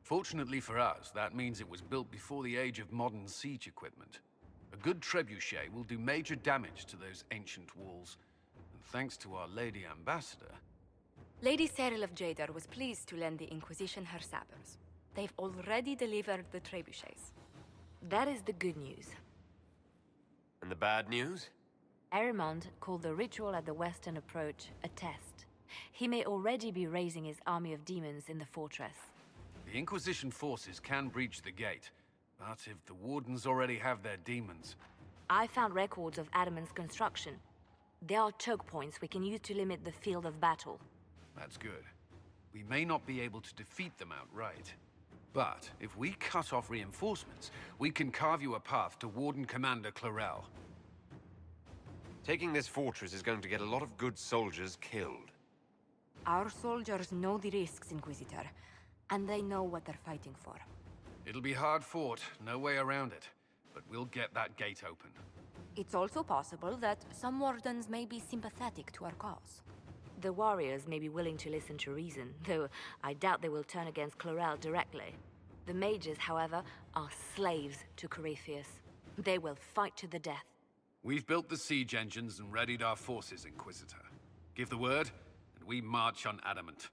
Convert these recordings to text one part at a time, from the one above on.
Fortunately for us, that means it was built before the age of modern siege equipment. A good trebuchet will do major damage to those ancient walls. And thanks to our Lady Ambassador... Lady Cyril of Jadar was pleased to lend the Inquisition her sabers. They've already delivered the trebuchets. That is the good news. And the bad news? Arimond called the ritual at the western approach a test. He may already be raising his army of demons in the fortress. The Inquisition forces can breach the gate, but if the Wardens already have their demons... I found records of Adamant's construction. There are choke points we can use to limit the field of battle. That's good. We may not be able to defeat them outright. But if we cut off reinforcements, we can carve you a path to Warden Commander Clarel. Taking this fortress is going to get a lot of good soldiers killed. Our soldiers know the risks, Inquisitor, and they know what they're fighting for. It'll be hard fought, no way around it, but we'll get that gate open. It's also possible that some Wardens may be sympathetic to our cause. The warriors may be willing to listen to reason, though I doubt they will turn against Clarel directly. The mages, however, are slaves to Corypheus. They will fight to the death. We've built the siege engines and readied our forces, Inquisitor. Give the word, and we march on Adamant.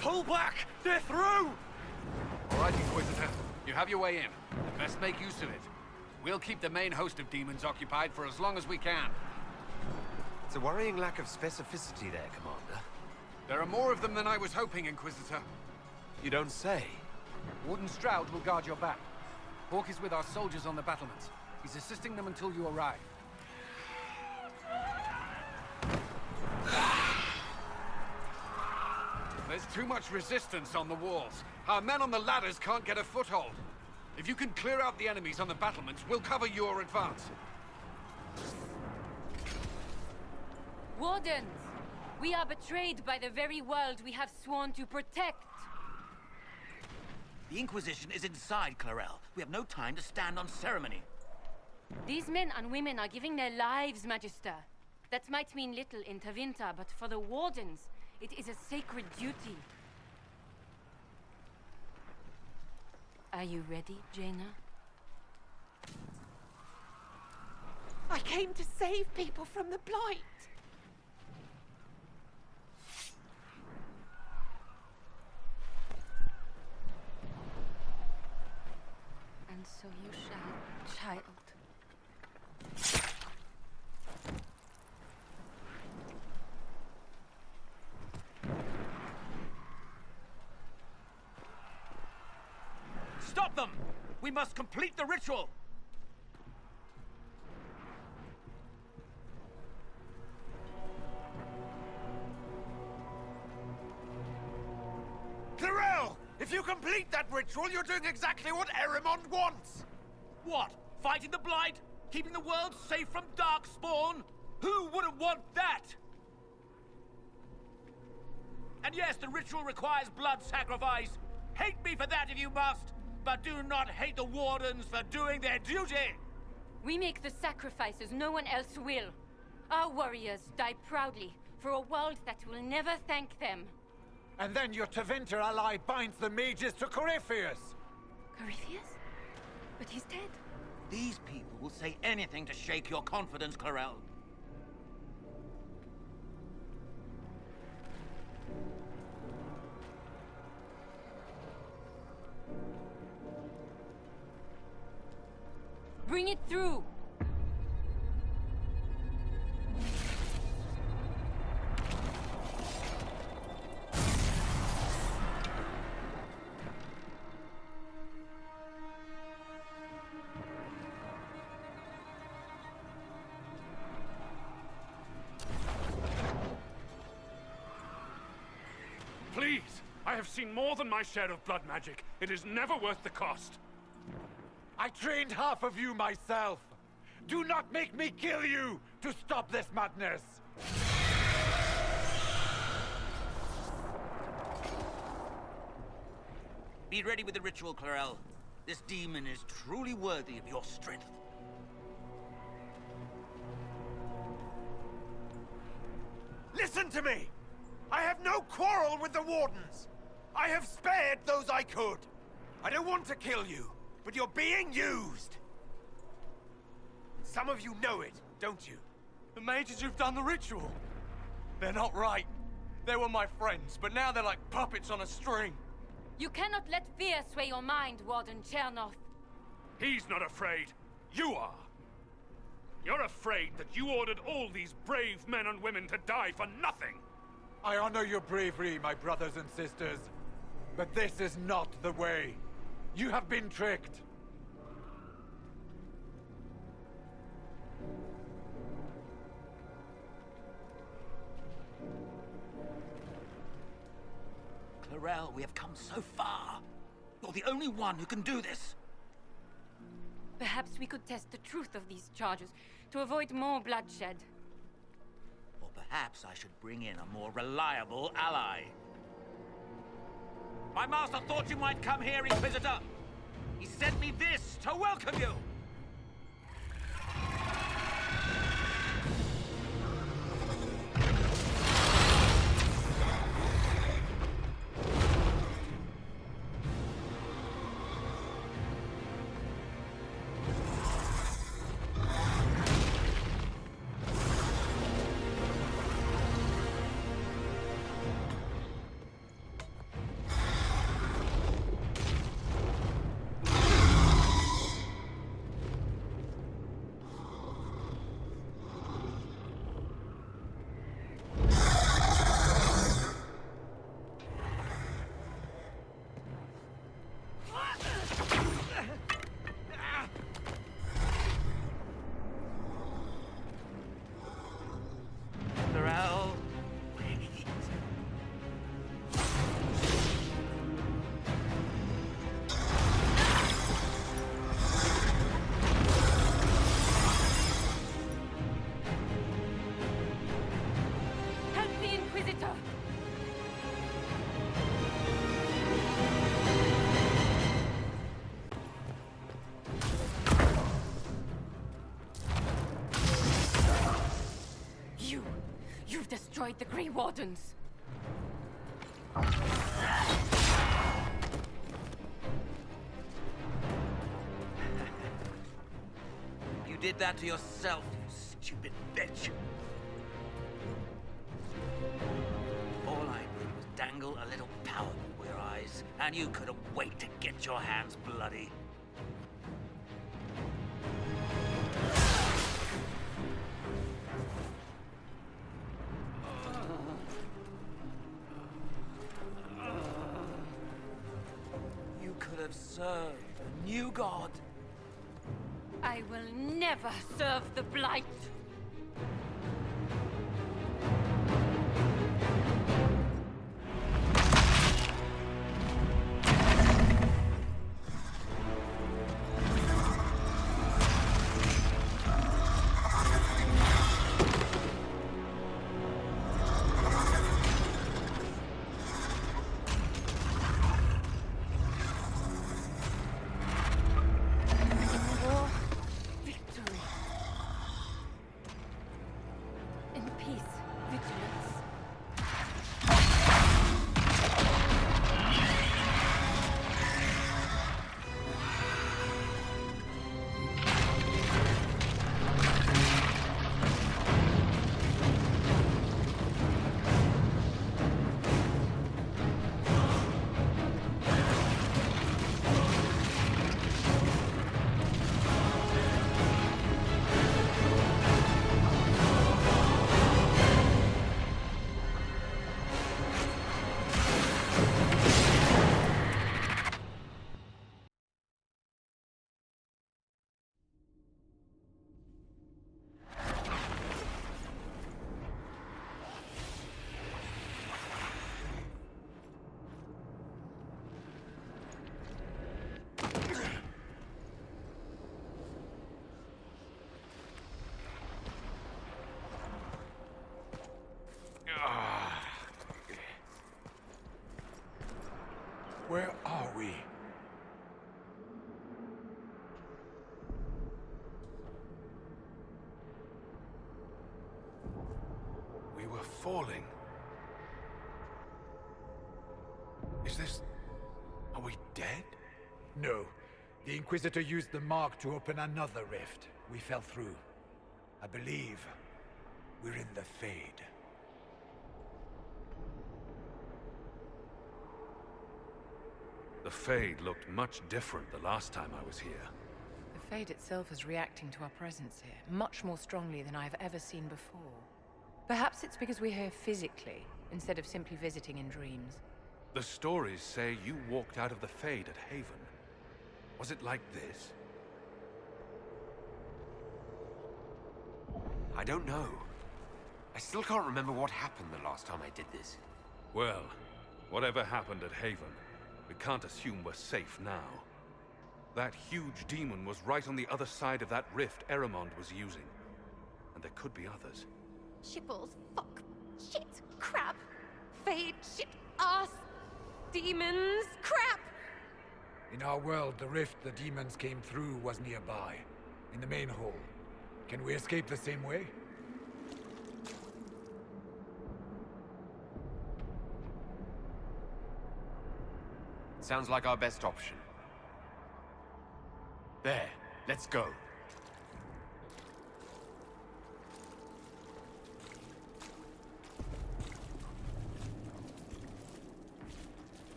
Pull back! They're through! All right, Inquisitor. You have your way in. Best make use of it. We'll keep the main host of demons occupied for as long as we can. It's a worrying lack of specificity there, Commander. There are more of them than I was hoping, Inquisitor. You don't say. Warden Stroud will guard your back. Hawk is with our soldiers on the battlements. He's assisting them until you arrive. There's too much resistance on the walls. Our men on the ladders can't get a foothold. If you can clear out the enemies on the battlements, we'll cover your advance. Wardens! We are betrayed by the very world we have sworn to protect. The Inquisition is inside, Clarel. We have no time to stand on ceremony. These men and women are giving their lives, Magister. That might mean little in Tavinta, but for the Wardens, it is a sacred duty. Are you ready, Jaina? I came to save people from the Blight. And so you shall, child. Stop them! We must complete the ritual! Clarel! If you complete that ritual, you're doing exactly what Arimond wants! What? Fighting the Blight? Keeping the world safe from Darkspawn? Who wouldn't want that? And yes, the ritual requires blood sacrifice. Hate me for that if you must, but do not hate the Wardens for doing their duty! We make the sacrifices no one else will. Our warriors die proudly for a world that will never thank them. And then your Tevinter ally binds the mages to Corypheus! Corypheus? But he's dead. These people will say anything to shake your confidence, Clarel. Bring it through! Please! I have seen more than my share of blood magic. It is never worth the cost. I trained half of you myself! Do not make me kill you to stop this madness! Be ready with the ritual, Clarel. This demon is truly worthy of your strength. Listen to me! I have no quarrel with the Wardens! I have spared those I could! I don't want to kill you, but you're being used! Some of you know it, don't you? The mages who've done the ritual. They're not right. They were my friends, but now they're like puppets on a string. You cannot let fear sway your mind, Warden Chernoff. He's not afraid. You are. You're afraid that you ordered all these brave men and women to die for nothing. I honor your bravery, my brothers and sisters. But this is not the way. You have been tricked. Clarel, we have come so far. You're the only one who can do this. Perhaps we could test the truth of these charges to avoid more bloodshed. Or perhaps I should bring in a more reliable ally. My master thought you might come here, Inquisitor. He sent me this to welcome you. Clarel, wait. Help the Inquisitor! You've destroyed the Grey Wardens! You did that to yourself, you stupid bitch. All I did was dangle a little power before your eyes, and you couldn't wait to get your hands bloody. You could have served a new god. I will never serve the Blight! Victory. peace, vigilance. Where are we? We were falling. Is this... Are we dead? No. The Inquisitor used the mark to open another rift. We fell through. I believe we're in the Fade. The Fade looked much different the last time I was here. The Fade itself is reacting to our presence here, much more strongly than I've ever seen before. Perhaps it's because we're here physically, instead of simply visiting in dreams. The stories say you walked out of the Fade at Haven. Was it like this? I don't know. I still can't remember what happened the last time I did this. Well, whatever happened at Haven, we can't assume we're safe now. That huge demon was right on the other side of that rift Eramond was using. And there could be others. Shitballs, fuck, shit, crap, fade, shit, ass, demons, crap! In our world, the rift the demons came through was nearby, in the main hall. Can we escape the same way? Sounds like our best option. There, let's go.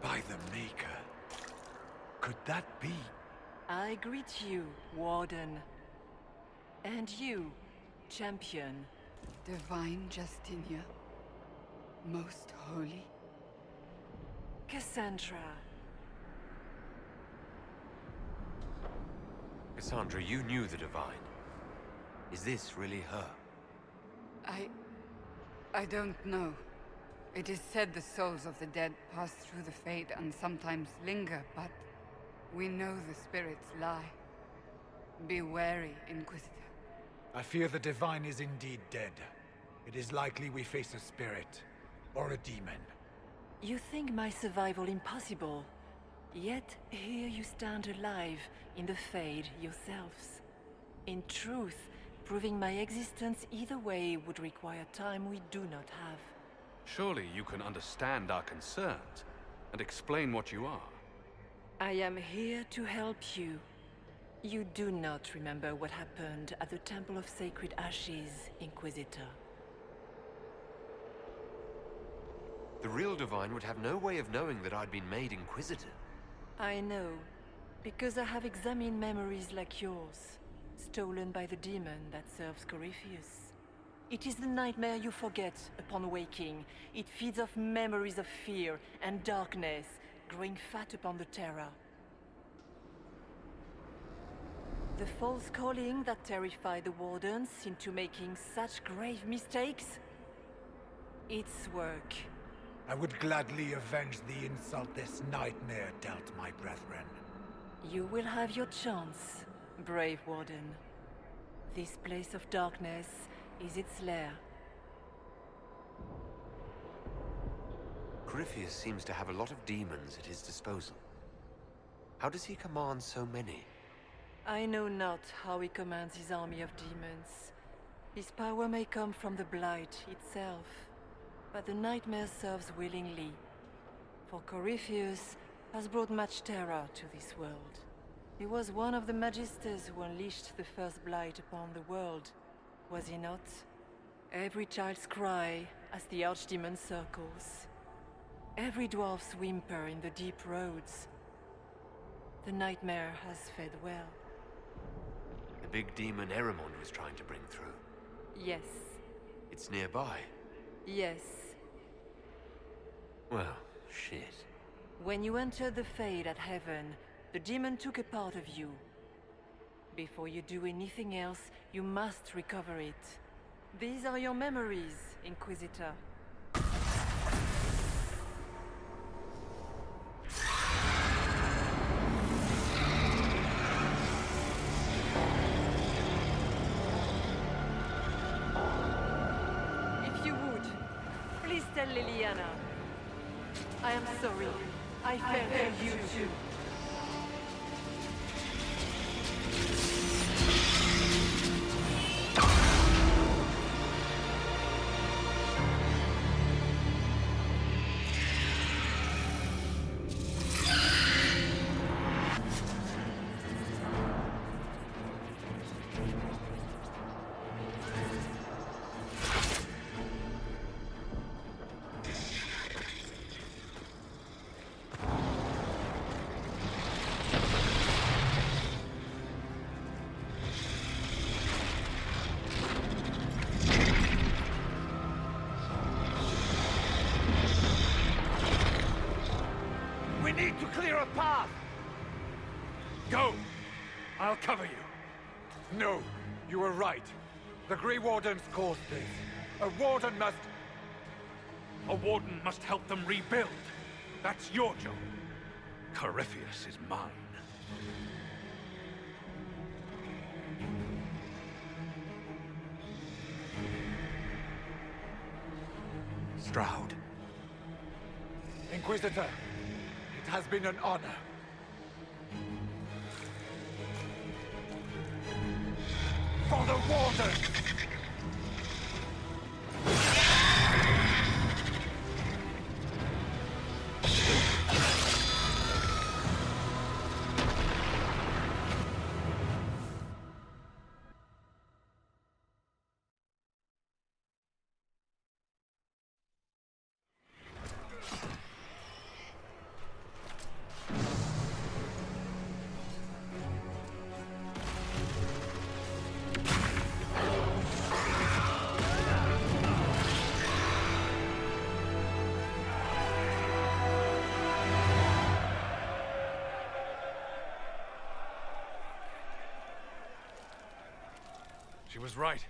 By the Maker. Could that be? I greet you, Warden. And you, Champion. Divine Justinia, most holy. Cassandra. Cassandra, you knew the Divine. Is this really her? I don't know. It is said the souls of the dead pass through the Fade and sometimes linger, but we know the spirits lie. Be wary, Inquisitor. I fear the Divine is indeed dead. It is likely we face a spirit, or a demon. You think my survival impossible, yet here you stand alive in the Fade yourselves. In truth, proving my existence either way would require time we do not have. Surely you can understand our concerns and explain what you are. I am here to help you. You do not remember what happened at the Temple of Sacred Ashes, Inquisitor. The real Divine would have no way of knowing that I'd been made Inquisitor. I know, because I have examined memories like yours, stolen by the demon that serves Corypheus. It is the nightmare you forget upon waking. It feeds off memories of fear and darkness, growing fat upon the terror. The false calling that terrified the Wardens into making such grave mistakes? Its work. I would gladly avenge the insult this nightmare dealt my brethren. You will have your chance, brave Warden. This place of darkness is its lair. Corypheus seems to have a lot of demons at his disposal. How does he command so many? I know not how he commands his army of demons. His power may come from the Blight itself, but the nightmare serves willingly. For Corypheus has brought much terror to this world. He was one of the Magisters who unleashed the first Blight upon the world, was he not? Every child's cry as the Archdemon circles. Every dwarf's whimper in the deep roads. The nightmare has fed well. The big demon Eramond was trying to bring through. Yes. It's nearby. Yes. Well, shit. When you entered the Fade at Heaven, the demon took a part of you. Before you do anything else, you must recover it. These are your memories, Inquisitor. If you would, please tell Liliana. I am sorry. I failed you too. We need to clear a path! Go! I'll cover you. No, you were right. The Grey Wardens caused this. A Warden must... A warden must help them rebuild. That's your job. Corypheus is mine. Stroud. Inquisitor, it has been an honor. For the Warden! She was right.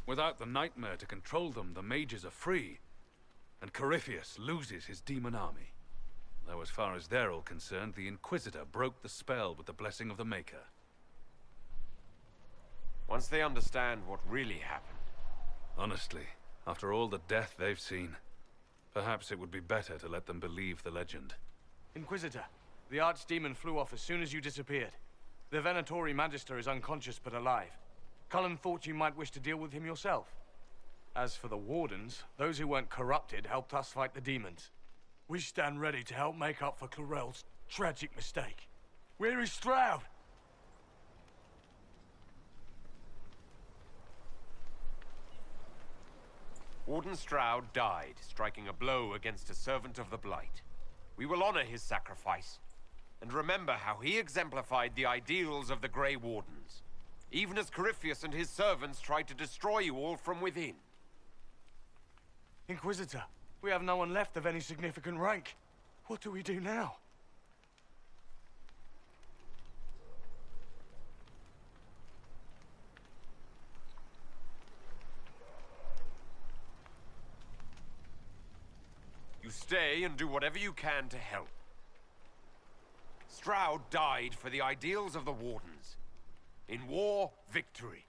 Without the nightmare to control them, the mages are free. And Corypheus loses his demon army. Though as far as they're all concerned, the Inquisitor broke the spell with the blessing of the Maker. Once they understand what really happened. Honestly, after all the death they've seen, perhaps it would be better to let them believe the legend. Inquisitor, the Archdemon flew off as soon as you disappeared. The Venatori Magister is unconscious but alive. Cullen thought you might wish to deal with him yourself. As for the Wardens, those who weren't corrupted helped us fight the demons. We stand ready to help make up for Clorel's tragic mistake. Where is Stroud? Warden Stroud died, striking a blow against a servant of the Blight. We will honor his sacrifice, and remember how he exemplified the ideals of the Grey Wardens. Even as Corypheus and his servants tried to destroy you all from within. Inquisitor, we have no one left of any significant rank. What do we do now? You stay and do whatever you can to help. Stroud died for the ideals of the Wardens. In war, victory.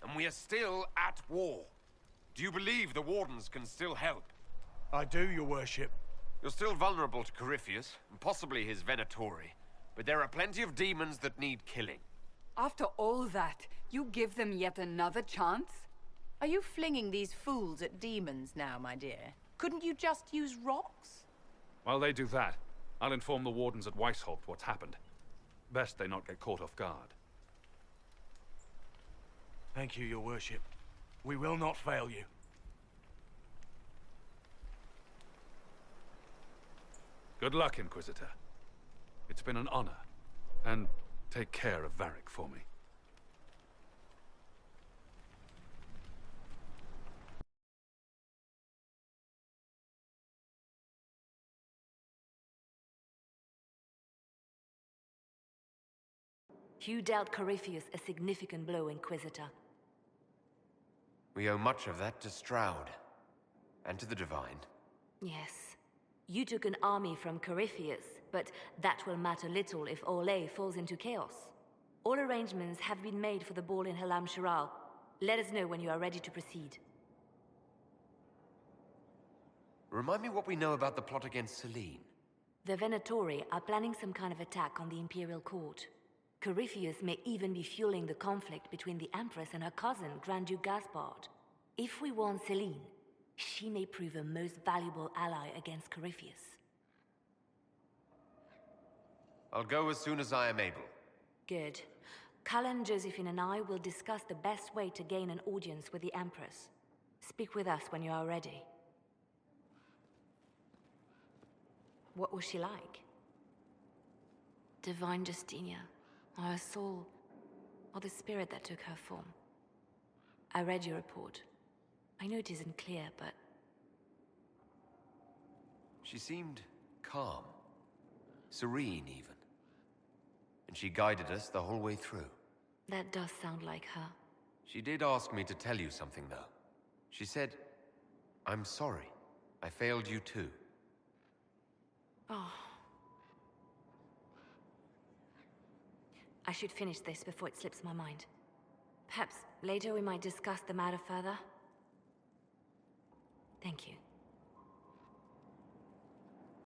And we are still at war. Do you believe the Wardens can still help? I do, your worship. You're still vulnerable to Corypheus, and possibly his Venatori, but there are plenty of demons that need killing. After all that, you give them yet another chance? Are you flinging these fools at demons now, my dear? Couldn't you just use rocks? While they do that, I'll inform the wardens at Weishaupt what's happened. Best they not get caught off guard. Thank you, your worship. We will not fail you. Good luck, Inquisitor. It's been an honor. And take care of Varric for me. You dealt Corypheus a significant blow, Inquisitor. We owe much of that to Stroud. And to the Divine. Yes. You took an army from Corypheus, but that will matter little if Orlais falls into chaos. All arrangements have been made for the ball in Halam Shiral. Let us know when you are ready to proceed. Remind me what we know about the plot against Selene. The Venatori are planning some kind of attack on the Imperial Court. Corypheus may even be fueling the conflict between the Empress and her cousin, Grand Duke Gaspard. If we warn Selene, she may prove a most valuable ally against Corypheus. I'll go as soon as I am able. Good. Cullen, Josephine and I will discuss the best way to gain an audience with the Empress. Speak with us when you are ready. What was she like? Divine Justinia, or her soul, or the spirit that took her form. I read your report. I know it isn't clear, but... She seemed calm. Serene, even. And she guided us the whole way through. That does sound like her. She did ask me to tell you something, though. She said, "I'm sorry. I failed you too." Oh. I should finish this before it slips my mind. Perhaps later we might discuss the matter further. Thank you.